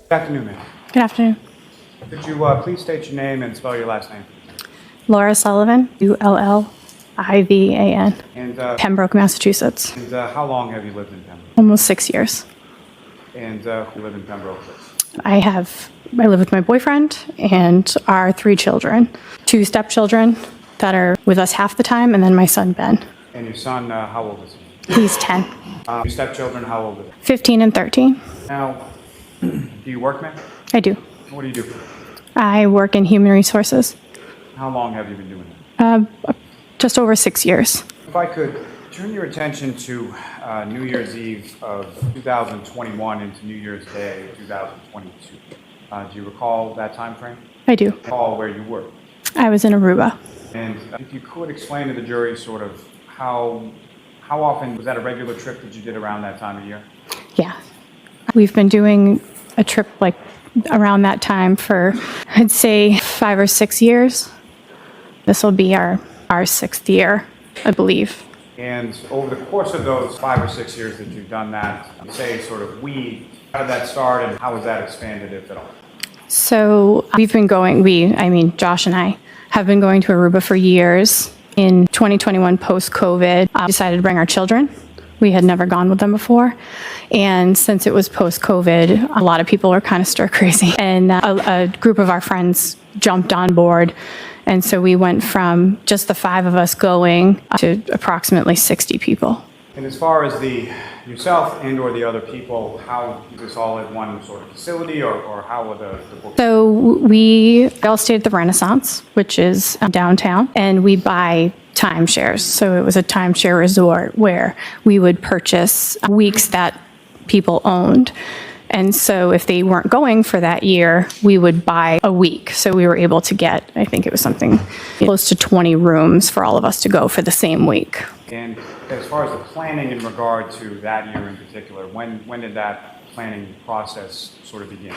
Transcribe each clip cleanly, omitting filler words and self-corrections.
Good afternoon, ma'am. Good afternoon. Could you please state your name and spell your last name? Laura Sullivan, Ullivan, And, Pembroke, Massachusetts. How long have you lived in Pembroke? Almost 6 years. And who live in Pembroke? I live with my boyfriend and our 3 children, 2 stepchildren that are with us half the time, and then my son, Ben. And your son, how old is he? He's 10. Your stepchildren, how old are they? 15 and 13. Now, do you work, ma'am? I do. What do you do? I work in human resources. How long have you been doing that? Just over 6 years. If I could turn your attention to New Year's Eve of 2021 into New Year's Day 2022. Do you recall that time frame? I do. Recall where you were? I was in Aruba. And if you could explain to the jury sort of how often, was that a regular trip that you did around that time of year? Yeah. We've been doing a trip like around that time for, I'd say, 5 or 6 years. This will be our 6th year, I believe. And over the course of those 5 or 6 years that you've done that, say sort of how did that start and how was that expanded, if at all? So we've been going, Josh and I have been going to Aruba for years. In 2021, post-COVID, we decided to bring our children. We had never gone with them before. And since it was post-COVID, a lot of people were kind of stir crazy. And a group of our friends jumped on board. And so we went from just the 5 of us going to approximately 60 people. And as far as yourself and or the other people, how is this all at one sort of facility or how were the books? So we all stayed at the Renaissance, which is downtown, and we buy timeshares. So it was a timeshare resort where we would purchase weeks that people owned. And so if they weren't going for that year, we would buy a week. So we were able to get, I think it was something close to 20 rooms for all of us to go for the same week. And as far as the planning in regard to that year in particular, when did that planning process sort of begin?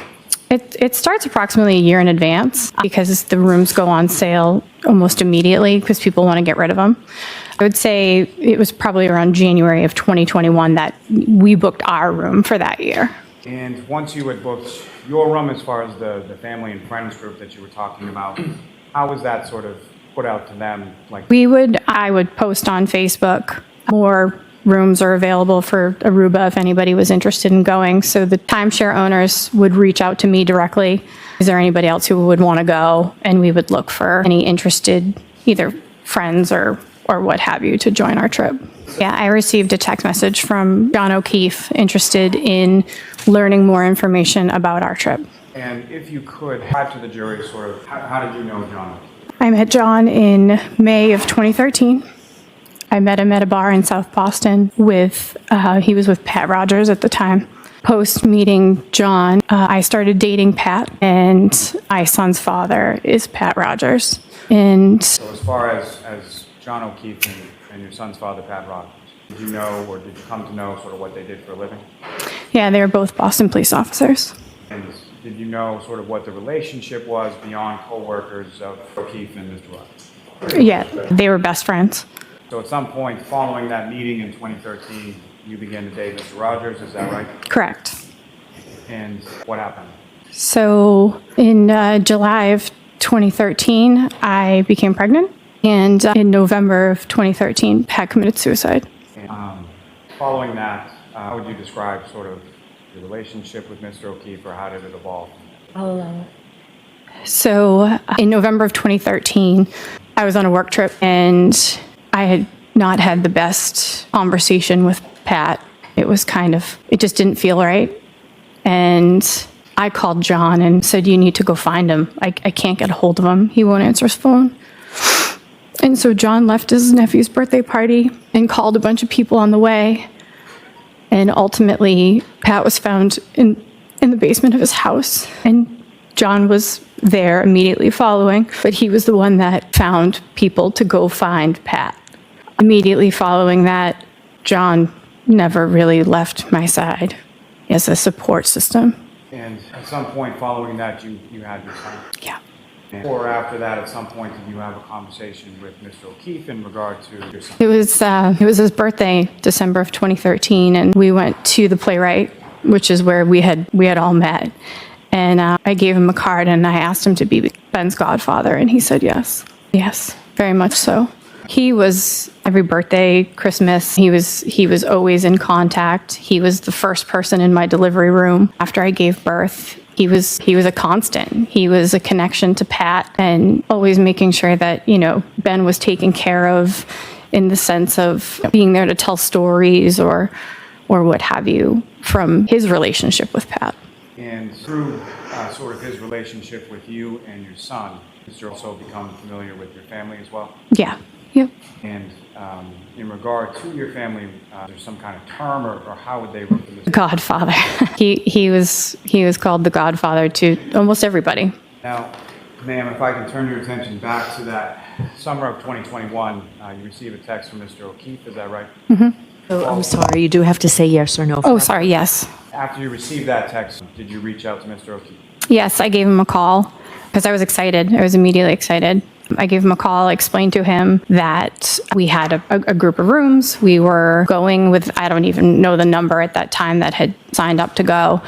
It starts approximately a year in advance because the rooms go on sale almost immediately because people want to get rid of them. I would say it was probably around January of 2021 that we booked our room for that year. And once you had booked your room, as far as the family and friends group that you were talking about, how was that sort of put out to them? I would post on Facebook, more rooms are available for Aruba if anybody was interested in going. So the timeshare owners would reach out to me directly. Is there anybody else who would want to go? And we would look for any interested either friends or what have you to join our trip. Yeah, I received a text message from John O'Keefe interested in learning more information about our trip. And if you could, describe to the jury sort of, how did you know John? I met John in May of 2013. I met him at a bar in South Boston he was with Pat Rogers at the time. Post meeting John, I started dating Pat, and my son's father is Pat Rogers. And So as far as John O'Keefe and your son's father, Pat Rogers, did you know or did you come to know sort of what they did for a living? yeah, they were both Boston police officers. And did you know sort of what the relationship was beyond co-workers of O'Keefe and Mr. Rogers? Yeah, they were best friends. So at some point following that meeting in 2013, you began to date Mr. Rogers, is that right? Correct. And what happened? So in July of 2013, I became pregnant. And in November of 2013, Pat committed suicide. And, following that, how would you describe sort of your relationship with Mr. O'Keefe, or how did it evolve? So in November of 2013, I was on a work trip and I had not had the best conversation with Pat. It just didn't feel right. And I called John and said, you need to go find him. I can't get a hold of him. He won't answer his phone. And so John left his nephew's birthday party and called a bunch of people on the way. And ultimately, Pat was found in the basement of his house. And John was there immediately following, but he was the one that found people to go find Pat. Immediately following that, John never really left my side as a support system. And at some point following that, you had your son? Yeah. Or after that, at some point, did you have a conversation with Mr. O'Keefe in regard to your son? It was his birthday, December of 2013, and we went to the Playwright, which is where we had all met. And I gave him a card, and I asked him to be Ben's godfather, and he said yes. Yes, very much so. He was every birthday, Christmas. He was always in contact. He was the first person in my delivery room after I gave birth. He was a constant. He was a connection to Pat, and always making sure that, Ben was taken care of in the sense of being there to tell stories or what have you from his relationship with Pat. And through sort of his relationship with you and your son, did you also become familiar with your family as well? Yeah. Yep. And in regard to your family, is there some kind of term, or how would they refer to this? Godfather. he was called the Godfather to almost everybody. Now, ma'am, if I can turn your attention back to that summer of 2021, you received a text from Mr. O'Keefe, is that right? Mm-hmm. Oh, I'm sorry, you do have to say yes or no. Oh, sorry, yes. After you received that text, did you reach out to Mr. O'Keefe? Yes, I gave him a call because I was excited. I was immediately excited. I gave him a call, explained to him that we had a group of rooms. We were going with, I don't even know the number at that time that had signed up to go,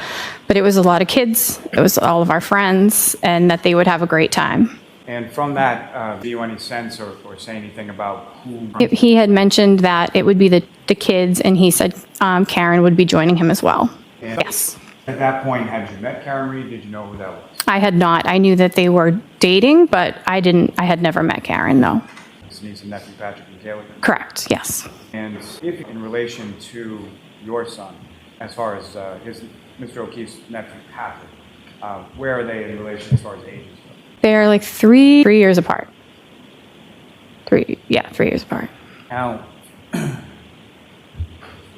but it was a lot of kids. It was all of our friends, and that they would have a great time. And from that, do you any sense or say anything about who? He had mentioned that it would be the kids, and he said Karen would be joining him as well. And yes. At that point, had you met Karen Read? Did you know who that was? I had not. I knew that they were dating, but I had never met Karen, no. His niece and nephew, Patrick and Taylor? Correct, yes. And if in relation to your son, as far as Mr. O'Keefe's nephew, Patrick, where are they in relation as far as ages go? They're like 3 years apart. 3 years apart. Now,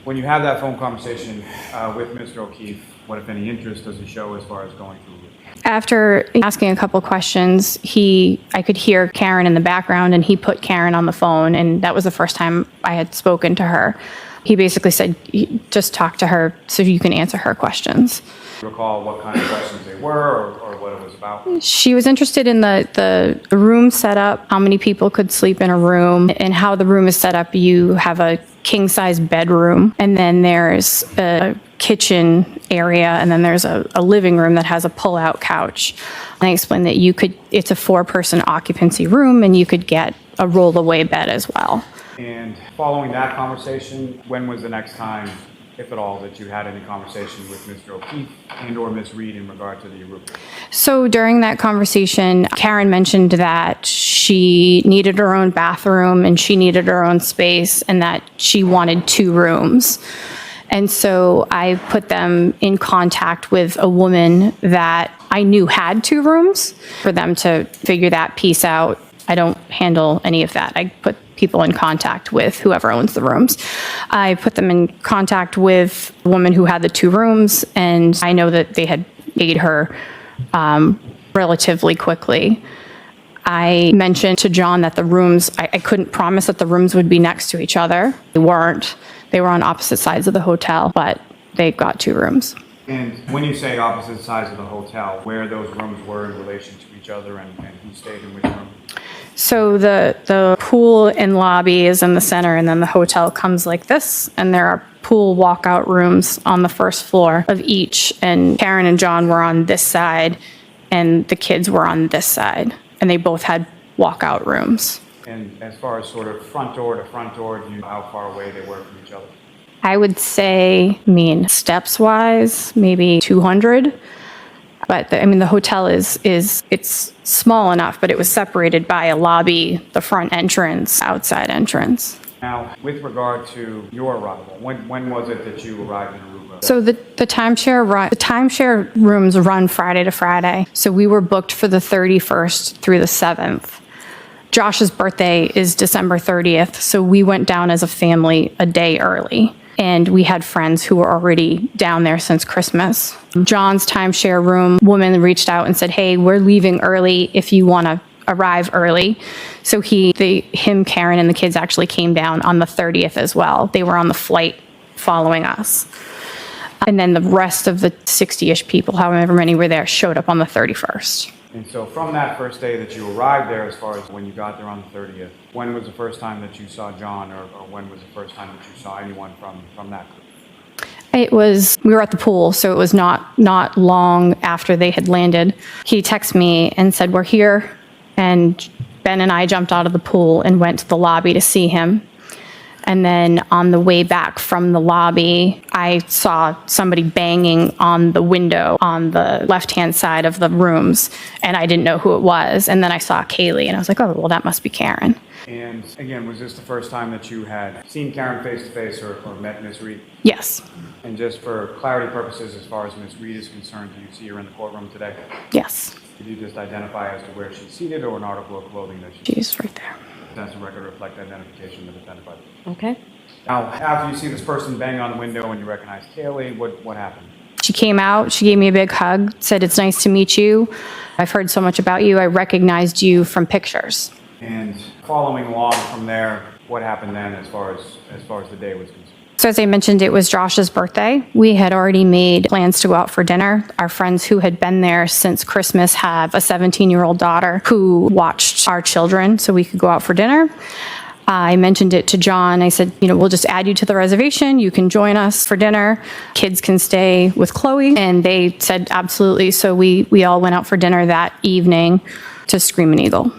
when you have that phone conversation with Mr. O'Keefe, what, if any, interest does he show as far as going through? After asking a couple questions, I could hear Karen in the background, and he put Karen on the phone, and that was the first time I had spoken to her. He basically said, just talk to her so you can answer her questions. Do you recall what kind of questions they were or what it was about? She was interested in the room setup, how many people could sleep in a room, and how the room is set up. You have a king-size bedroom, and then there's a kitchen area, and then there's a living room that has a pull-out couch. And I explained that it's a 4-person occupancy room, and you could get a roll-away bed as well. And following that conversation, when was the next time, if at all, that you had any conversation with Mr. O'Keefe and or Ms. Read in regard to the room? So during that conversation, Karen mentioned that she needed her own bathroom and she needed her own space, and that she wanted 2 rooms. And so I put them in contact with a woman that I knew had 2 rooms for them to figure that piece out. I don't handle any of that. I put people in contact with whoever owns the rooms. I put them in contact with a woman who had the 2 rooms, and I know that they had paid her relatively quickly. I mentioned to John that the rooms, I couldn't promise that the rooms would be next to each other. They weren't. They were on opposite sides of the hotel, but they got 2 rooms. And when you say opposite sides of the hotel, where those rooms were in relation to each other and who stayed in which room? So the pool and lobby is in the center, and then the hotel comes like this, and there are pool walkout rooms on the first floor of each, and Karen and John were on this side, and the kids were on this side, and they both had walkout rooms. And as far as sort of front door to front door, do you know how far away they were from each other? I would say, steps-wise, maybe 200. But the hotel it's small enough, but it was separated by a lobby, the front entrance, outside entrance. Now, with regard to your arrival, when was it that you arrived in Aruba? So the timeshare rooms run Friday to Friday. So we were booked for the 31st through the 7th. Josh's birthday is December 30th, so we went down as a family a day early. And we had friends who were already down there since Christmas. John's timeshare room woman reached out and said, hey, we're leaving early if you want to arrive early. So him, Karen, and the kids actually came down on the 30th as well. They were on the flight following us. And then the rest of the 60-ish people, however many were there, showed up on the 31st. And so from that first day that you arrived there, as far as when you got there on the 30th, when was the first time that you saw John, or when was the first time that you saw anyone from that group? We were at the pool, so it was not long after they had landed. He texted me and said, "We're here." And Ben and I jumped out of the pool and went to the lobby to see him. And then on the way back from the lobby, I saw somebody banging on the window on the left-hand side of the rooms, and I didn't know who it was. And then I saw Kaylee, and I was like, oh, well, that must be Karen. And again, was this the first time that you had seen Karen face-to-face or met Ms. Read? Yes. And just for clarity purposes, as far as Ms. Read is concerned, do you see her in the courtroom today? Yes. Could you just identify as to where she's seated or an article of clothing that she's She's right there. Does the record reflect identification of the defendant by the... Okay. Now, after you see this person bang on the window and you recognize Kaylee, what happened? She came out, she gave me a big hug, said, "It's nice to meet you. I've heard so much about you. I recognized you from pictures." And following along from there, what happened then as far as the day was concerned? So as I mentioned, it was Josh's birthday. We had already made plans to go out for dinner. Our friends who had been there since Christmas have a 17-year-old daughter who watched our children so we could go out for dinner. I mentioned it to John. I said, we'll just add you to the reservation. You can join us for dinner. Kids can stay with Chloe. And they said, absolutely. So we all went out for dinner that evening to Screaming Eagle.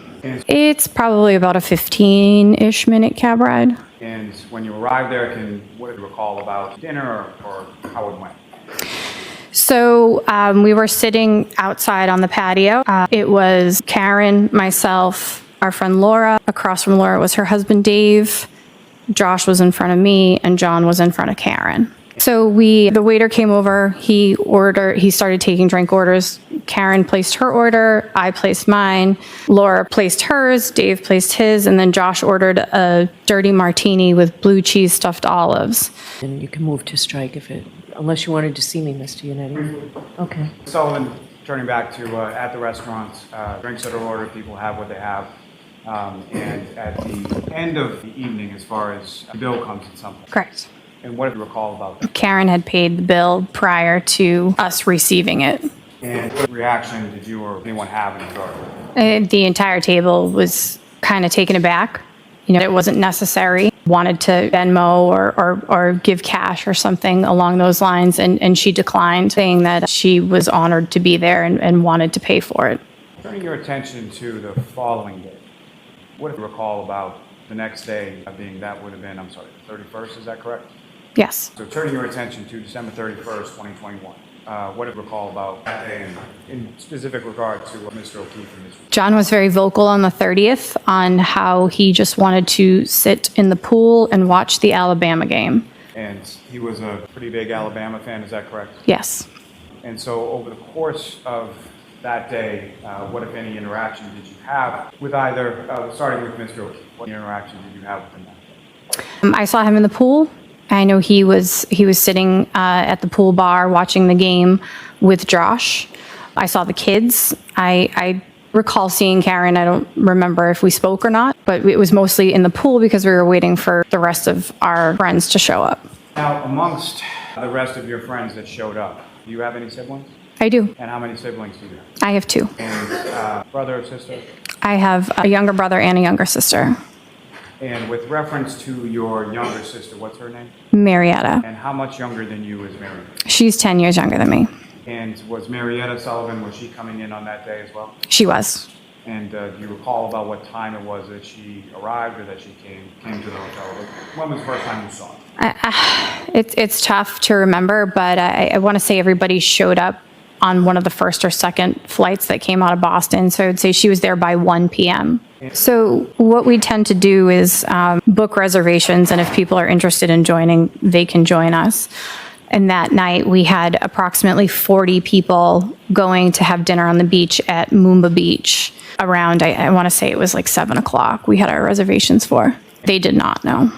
It's probably about a 15-ish minute cab ride. And when you arrived there, what do you recall about dinner or how it went? So we were sitting outside on the patio. It was Karen, myself, our friend Laura. Across from Laura was her husband, Dave. Josh was in front of me, and John was in front of Karen. So the waiter came over, he started taking drink orders. Karen placed her order, I placed mine, Laura placed hers, Dave placed his, and then Josh ordered a dirty martini with blue cheese stuffed olives. And you can move to strike unless you wanted to see me, Mr. Yannetti. Okay. Sullivan, turning back to at the restaurant, drinks that are ordered, people have what they have. And at the end of the evening, as far as the bill comes in something. Correct. And what do you recall about that? Karen had paid the bill prior to us receiving it. And what reaction did you or anyone have in regard to it? The entire table was kind of taken aback. It wasn't necessary. Wanted to Venmo or give cash or something along those lines, and she declined, saying that she was honored to be there and wanted to pay for it. Turning your attention to the following day, what do you recall about the next day being, that would have been, I'm sorry, the 31st, is that correct? Yes. So turning your attention to December 31st, 2021, what do you recall about that day in specific regard to Mr. O'Keefe and Ms. Read? John was very vocal on the 30th on how he just wanted to sit in the pool and watch the Alabama game. And he was a pretty big Alabama fan, is that correct? Yes. And so over the course of that day, what, if any, interaction did you have with either, starting with Mr. O'Keefe, what interaction did you have with him that day? I saw him in the pool. I know he was sitting at the pool bar watching the game with Josh. I saw the kids. I recall seeing Karen. I don't remember if we spoke or not, but it was mostly in the pool because we were waiting for the rest of our friends to show up. Now, amongst the rest of your friends that showed up, do you have any siblings? I do. And how many siblings do you have? I have two. And brother or sister? I have a younger brother and a younger sister. And with reference to your younger sister, what's her name? Marietta. And how much younger than you is Marietta? She's 10 years younger than me. And was Marietta Sullivan, was she coming in on that day as well? She was. And do you recall about what time it was that she arrived or that she came to the hotel? When was the first time you saw her? It's tough to remember, but I want to say everybody showed up on one of the first or second flights that came out of Boston. So I would say she was there by 1 p.m. So what we tend to do is book reservations, and if people are interested in joining, they can join us. And that night we had approximately 40 people going to have dinner on the beach at Moomba Beach around, I want to say it was like 7 o'clock. We had our reservations for. They did not know.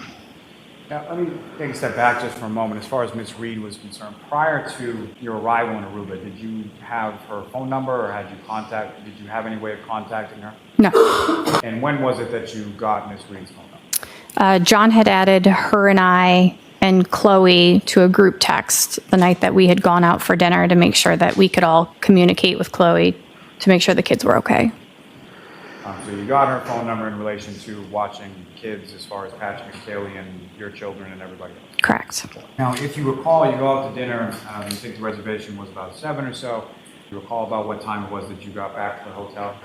Now, let me take a step back just for a moment. As far as Ms. Read was concerned, prior to your arrival in Aruba, did you have her phone number or did you have any way of contacting her? No. And when was it that you got Ms. Read's phone number? John had added her and and Chloe to a group text the night that we had gone out for dinner to make sure that we could all communicate with Chloe to make sure the kids were okay. So you got her phone number in relation to watching kids as far as Patrick and Kaylee and your children and everybody else? Correct. Now, if you recall, you go out to dinner, you think the reservation was about 7 or so. Do you recall about what time it was that you got back to the hotel?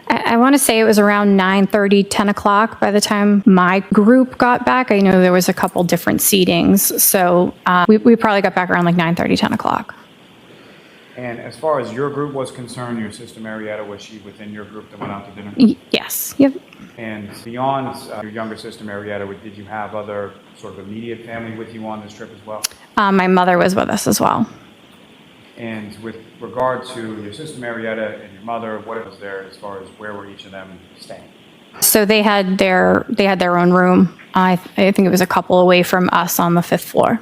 I want to say it was around 9:30, 10 o'clock by the time my group got back. I know there was a couple different seatings, so we probably got back around like 9:30, 10 o'clock. And as far as your group was concerned, your sister Marietta, was she within your group that went out to dinner? Yes, yep. And beyond your younger sister Marietta, did you have other sort of immediate family with you on this trip as well? My mother was with us as well. And with regard to your sister Marietta and your mother, what was there as far as where were each of them staying? So they had their own room. I think it was a couple away from us on the 5th floor.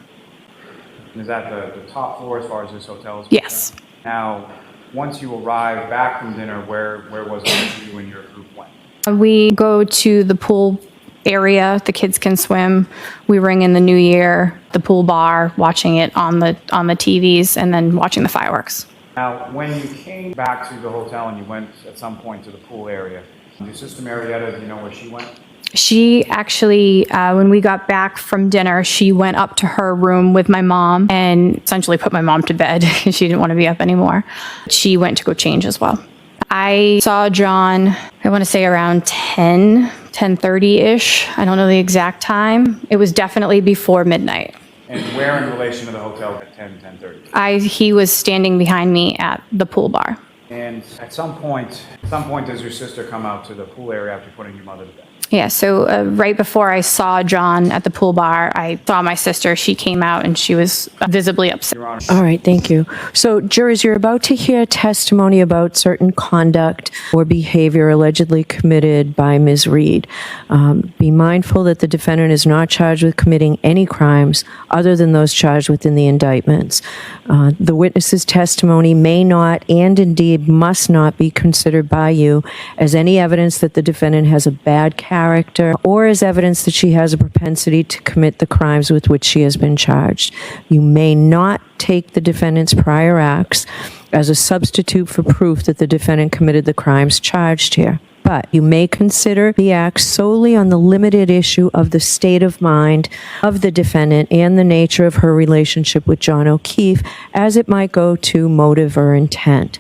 And is that the top floor as far as this hotel is concerned? Yes. Now, once you arrived back from dinner, where was it that you and your group went? We go to the pool area. The kids can swim. We ring in the new year, the pool bar, watching it on the TVs, and then watching the fireworks. Now, when you came back to the hotel and you went at some point to the pool area, your sister Marietta, do you know where she went? She actually, when we got back from dinner, she went up to her room with my mom and essentially put my mom to bed because she didn't want to be up anymore. She went to go change as well. I saw John, I want to say around 10:30-ish. I don't know the exact time. It was definitely before midnight. And where in relation to the hotel at 10:30? He was standing behind me at the pool bar. And at some point does your sister come out to the pool area after putting your mother to bed? Yeah, so right before I saw John at the pool bar, I saw my sister. She came out and she was visibly upset. Your Honor. All right, thank you. So, jurors, you're about to hear testimony about certain conduct or behavior allegedly committed by Ms. Read. Be mindful that the defendant is not charged with committing any crimes other than those charged within the indictments. The witness's testimony may not and indeed must not be considered by you as any evidence that the defendant has a bad character or as evidence that she has a propensity to commit the crimes with which she has been charged. You may not take the defendant's prior acts as a substitute for proof that the defendant committed the crimes charged here. But you may consider the acts solely on the limited issue of the state of mind of the defendant and the nature of her relationship with John O'Keefe as it might go to motive or intent.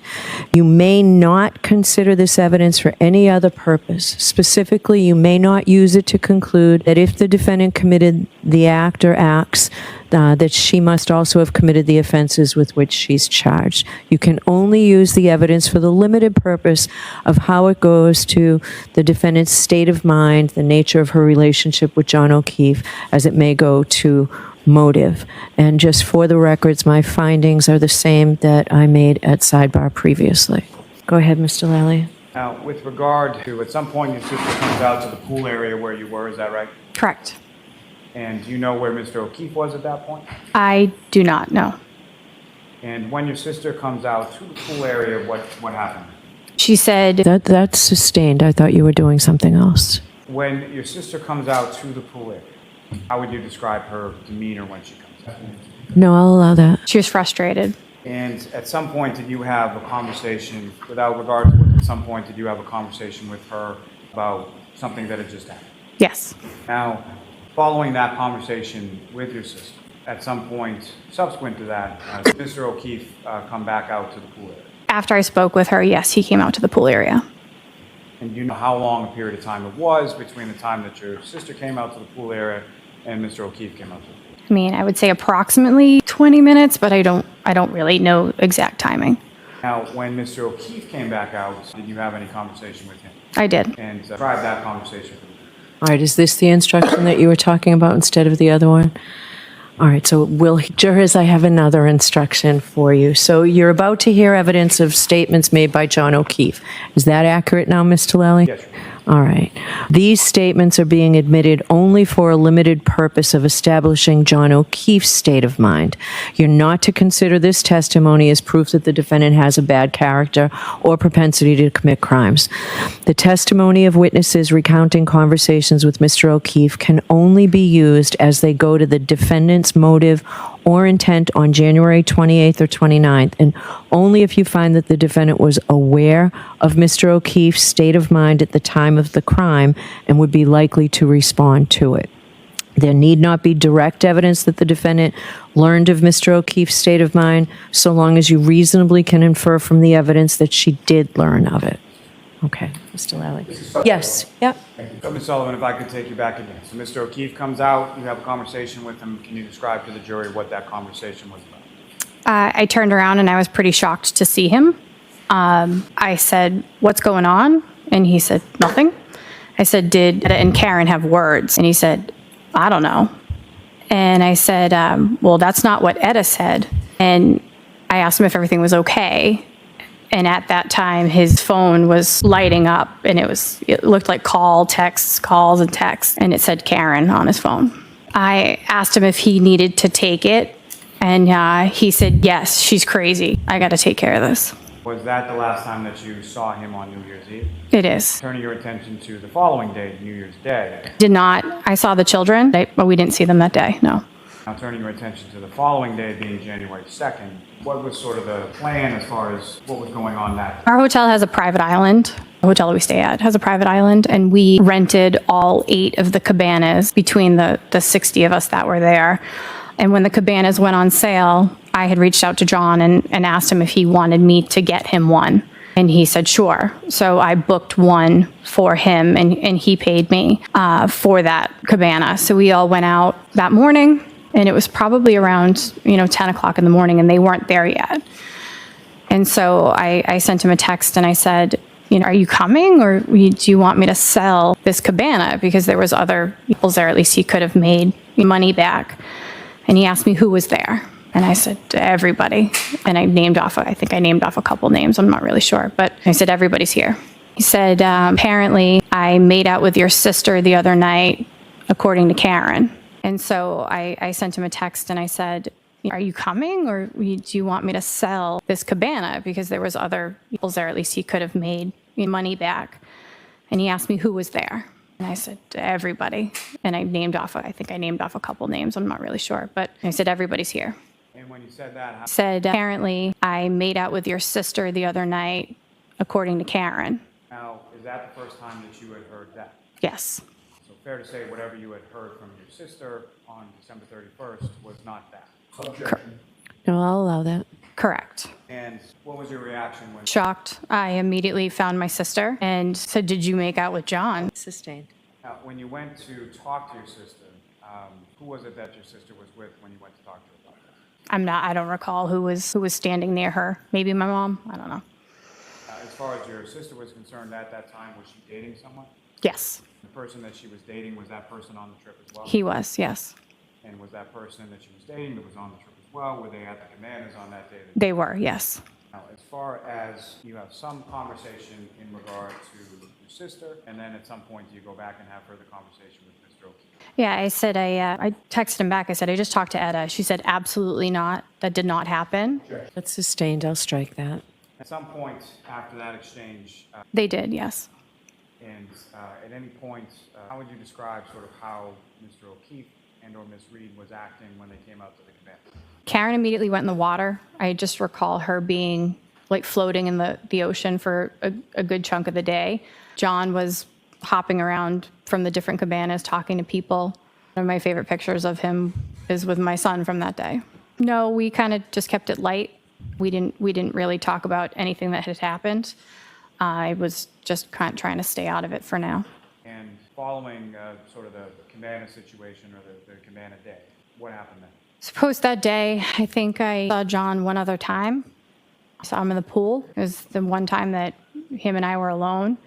You may not consider this evidence for any other purpose. Specifically, you may not use it to conclude that if the defendant committed the act or acts, that she must also have committed the offenses with which she's charged. You can only use the evidence for the limited purpose of how it goes to the defendant's state of mind, the nature of her relationship with John O'Keefe, as it may go to motive. And just for the records, my findings are the same that I made at sidebar previously. Go ahead, Mr. Lally. Now, with regard to, at some point your sister comes out to the pool area where you were, is that right? Correct. And do you know where Mr. O'Keefe was at that point? I do not know. And when your sister comes out to the pool area, what happened? She said, That's sustained. I thought you were doing something else. When your sister comes out to the pool area, how would you describe her demeanor when she comes out? No, I'll allow that. she was frustrated. And at some point, did you have a conversation, without regard to what, at some point, did you have a conversation with her about something that had just happened? Yes. Now, following that conversation with your sister, at some point subsequent to that, did Mr. O'Keefe come back out to the pool area? After I spoke with her, yes, he came out to the pool area. And do you know how long a period of time it was between the time that your sister came out to the pool area and Mr. O'Keefe came out to the pool? I mean, I would say approximately 20 minutes, but I don't really know exact timing. Now, when Mr. O'Keefe came back out, did you have any conversation with him? I did. And describe that conversation for me. All right, is this the instruction that you were talking about instead of the other one? All right, so jurors, I have another instruction for you. So you're about to hear evidence of statements made by John O'Keefe. Is that accurate now, Mr. Lally? Yes, sir. All right. These statements are being admitted only for a limited purpose of establishing John O'Keefe's state of mind. You're not to consider this testimony as proof that the defendant has a bad character or propensity to commit crimes. The testimony of witnesses recounting conversations with Mr. O'Keefe can only be used as they go to the defendant's motive or intent on January 28th or 29th, and only if you find that the defendant was aware of Mr. O'Keefe's state of mind at the time of the crime and would be likely to respond to it. There need not be direct evidence that the defendant learned of Mr. O'Keefe's state of mind, so long as you reasonably can infer from the evidence that she did learn of it. Okay, Mr. Lally. Yes, yep. So, Ms. Sullivan, if I could take you back again. So Mr. O'Keefe comes out, you have a conversation with him. Can you describe to the jury what that conversation was about? I turned around and I was pretty shocked to see him. I said, "What's going on?" And he said, "Nothing." I said, "Did Etta and Karen have words?" And he said, "I don't know." And I said, "Well, that's not what Etta said." And I asked him if everything was okay. And at that time, his phone was lighting up, and it looked like calls and texts, and it said Karen on his phone. I asked him if he needed to take it, and he said, "Yes, she's crazy. I got to take care of this." Was that the last time that you saw him on New Year's Eve? It is. Turning your attention to the following day, New Year's Day. Did not. I saw the children, but we didn't see them that day, no. Now, turning your attention to the following day, being January 2nd, what was sort of the plan as far as what was going on that day? Our hotel has a private island. The hotel that we stay at has a private island, and we rented all 8 of the cabanas between the 60 of us that were there. And when the cabanas went on sale, I had reached out to John and asked him if he wanted me to get him one. And he said, sure. So I booked one for him, and he paid me for that cabana. So we all went out that morning, and it was probably around 10 o'clock in the morning, and they weren't there yet. And so I sent him a text, and I said, are you coming, or do you want me to sell this cabana? Because there was other people there, at least he could have made money back. And he asked me who was there. And I said, everybody. And I named off a couple names. I'm not really sure. But I said, everybody's here. He said, apparently I made out with your sister the other night, according to Karen. And so I sent him a text, and I said, are you coming, or do you want me to sell this cabana? Because there was other people there, at least he could have made money back. And he asked me who was there. And I said, everybody. And I named off a couple names. I'm not really sure. But I said, everybody's here. And when you said that, Said, apparently I made out with your sister the other night, according to Karen. now, is that the first time that you had heard that? Yes. So fair to say whatever you had heard from your sister on December 31st was not that? No, I'll allow that. Correct. And what was your reaction when... Shocked. I immediately found my sister and said, did you make out with John? Sustained. Now, when you went to talk to your sister, who was it that your sister was with when you went to talk to her about that? I don't recall who was standing near her. Maybe my mom? I don't know. As far as your sister was concerned at that time, was she dating someone? Yes. The person that she was dating, was that person on the trip as well? He was, yes. And was that person that she was dating that was on the trip as well? Were they at the cabanas on that day? They were, yes. Now, as far as you have some conversation in regard to your sister, and then at some point do you go back and have further conversation with Mr. O'Keefe? Yeah, I said, I texted him back. I said, I just talked to Etta. She said, absolutely not. That did not happen. That's sustained. I'll strike that. At some point after that exchange, They did, yes. and at any point, how would you describe sort of how Mr. O'Keefe and or Ms. Read was acting when they came out to the cabana? Karen immediately went in the water. I just recall her being like floating in the ocean for a good chunk of the day. John was hopping around from the different cabanas, talking to people. One of my favorite pictures of him is with my son from that day. No, we kind of just kept it light. We didn't really talk about anything that had happened. I was just kind of trying to stay out of it for now. And following sort of the cabana situation or the cabana day, what happened then? Suppose that day, I think I saw John one other time. I saw him in the pool. It was the one time that him and I were alone.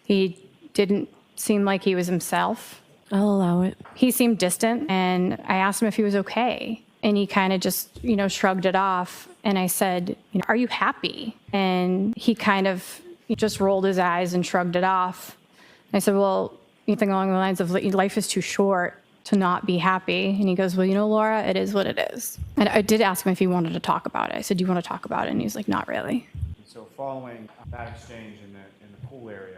He didn't seem like he was himself. I'll allow it. He seemed distant, and I asked him if he was okay. And he kind of just, shrugged it off. And I said, are you happy? And he kind of just rolled his eyes and shrugged it off. I said, well, anything along the lines of life is too short to not be happy. And he goes, well, Laura, it is what it is. And I did ask him if he wanted to talk about it. I said, do you want to talk about it? And he's like, not really. So following that exchange in the pool area,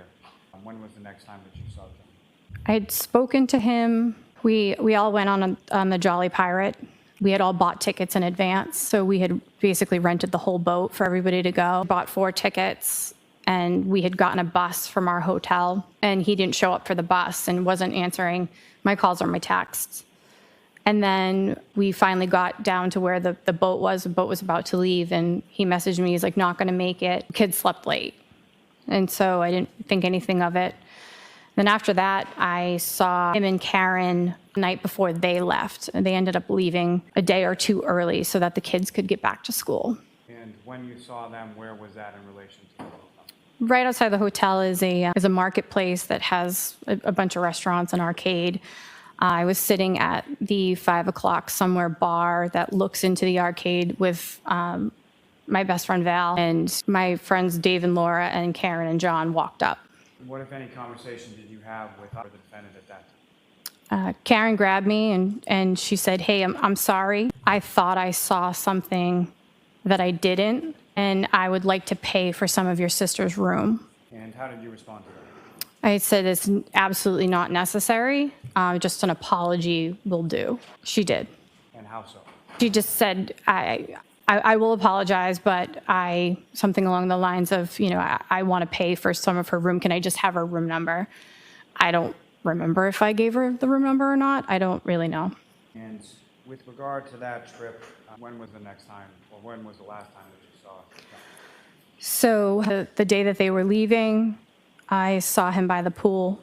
when was the next time that you saw John? I had spoken to him. We all went on the Jolly Pirate. We had all bought tickets in advance, so we had basically rented the whole boat for everybody to go. Bought 4 tickets, and we had gotten a bus from our hotel, and he didn't show up for the bus and wasn't answering my calls or my texts. And then we finally got down to where the boat was. The boat was about to leave, and he messaged me. He's like, not going to make it. Kids slept late. And so I didn't think anything of it. Then after that, I saw him and Karen the night before they left. And they ended up leaving a day or 2 early so that the kids could get back to school. And when you saw them, where was that in relation to the hotel? Right outside the hotel is a marketplace that has a bunch of restaurants and arcade. I was sitting at the 5 o'clock somewhere bar that looks into the arcade with my best friend Val, and my friends Dave and Laura and Karen and John walked up. What, if any, conversation did you have with the defendant at that time? Karen grabbed me and she said, hey, I'm sorry. I thought I saw something that I didn't, and I would like to pay for some of your sister's room. And how did you respond to that? I said it's absolutely not necessary. Just an apology will do. She did. And how so? She just said, I will apologize, but something along the lines of, I want to pay for some of her room. Can I just have her room number? I don't remember if I gave her the room number or not. I don't really know. And with regard to that trip, when was the next time, or when was the last time that you saw John? So the day that they were leaving, I saw him by the pool.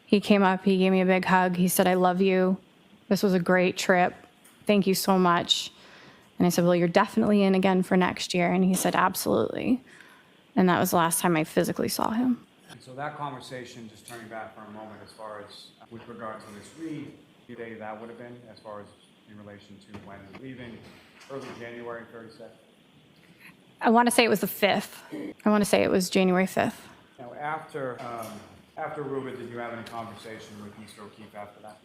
He came up, he gave me a big hug. He said, I love you. This was a great trip. Thank you so much. And I said, well, you're definitely in again for next year. And he said, absolutely. And that was the last time I physically saw him. And so that conversation, just turning back for a moment, as far as with regard to Ms. Read, the day that would have been, as far as in relation to when leaving, early January, 32nd? I want to say it was the 5th. I want to say it was January 5th. Now, after Ruba, did you have any conversation with Mr. O'Keefe after that?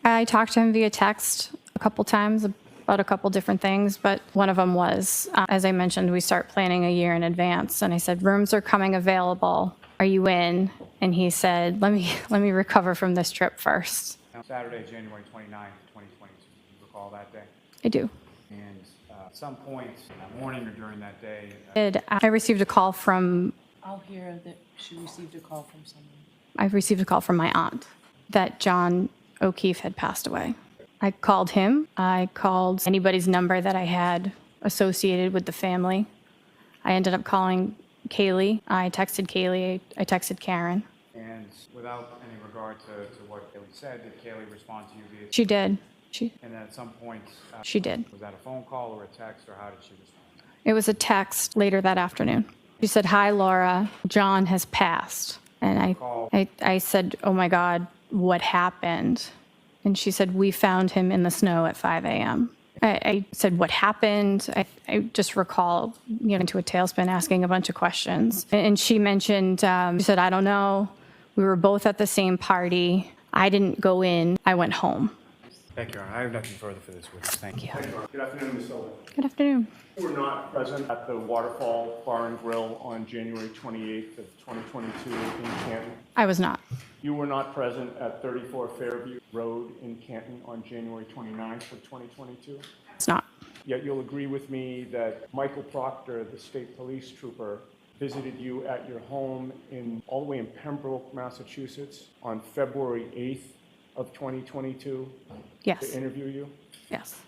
I talked to him via text a couple times about a couple different things, but one of them was, as I mentioned, we start planning a year in advance. And I said, rooms are coming available. Are you in? And he said, let me recover from this trip first. Now, Saturday, January 29th, 2022. Do you recall that day? I do. And at some point in that morning or during that day, I received a call from, I'll hear that she received a call from someone. I received a call from my aunt that John O'Keefe had passed away. I called him. I called anybody's number that I had associated with the family. I ended up calling Kaylee. I texted Kaylee. I texted Karen. and without any regard to what Kaylee said, did Kaylee respond to you via? She did. And then at some point, She did. was that a phone call or a text, or how did she respond? It was a text later that afternoon. She said, hi, Laura, John has passed. And I said, oh my God, what happened? And she said, we found him in the snow at 5 a.m. I said, what happened? I just recall, into a tailspin asking a bunch of questions. And she mentioned, she said, I don't know. We were both at the same party. I didn't go in. I went home. Thank you, Your Honor. I have nothing further for this witness. Thank you. Good afternoon, Ms. Sullivan. Good afternoon. You were not present at the Waterfall Bar and Grill on January 28th of 2022 in Canton. I was not. You were not present at 34 Fairview Road in Canton on January 29th of 2022. It's not. Yet you'll agree with me that Michael Proctor, the state police trooper, visited you at your home all the way in Pembroke, Massachusetts on February 8th of 2022 Yes. to interview you. Yes.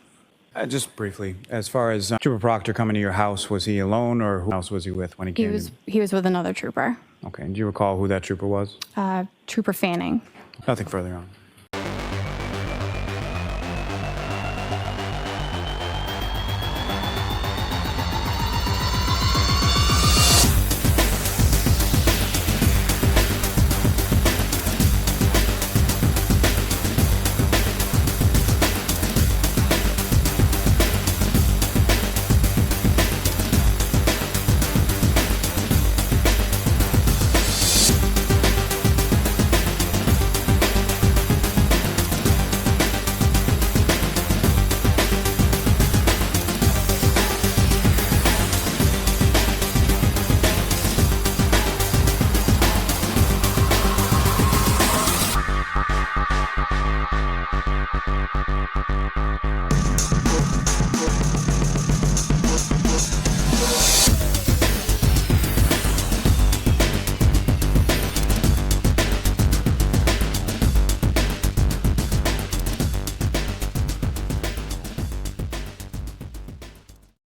Just briefly, as far as Trooper Proctor coming to your house, was he alone, or who else was he with when he came? He was with another trooper, Okay. And do you recall who that trooper was? Trooper Fanning. Nothing further on.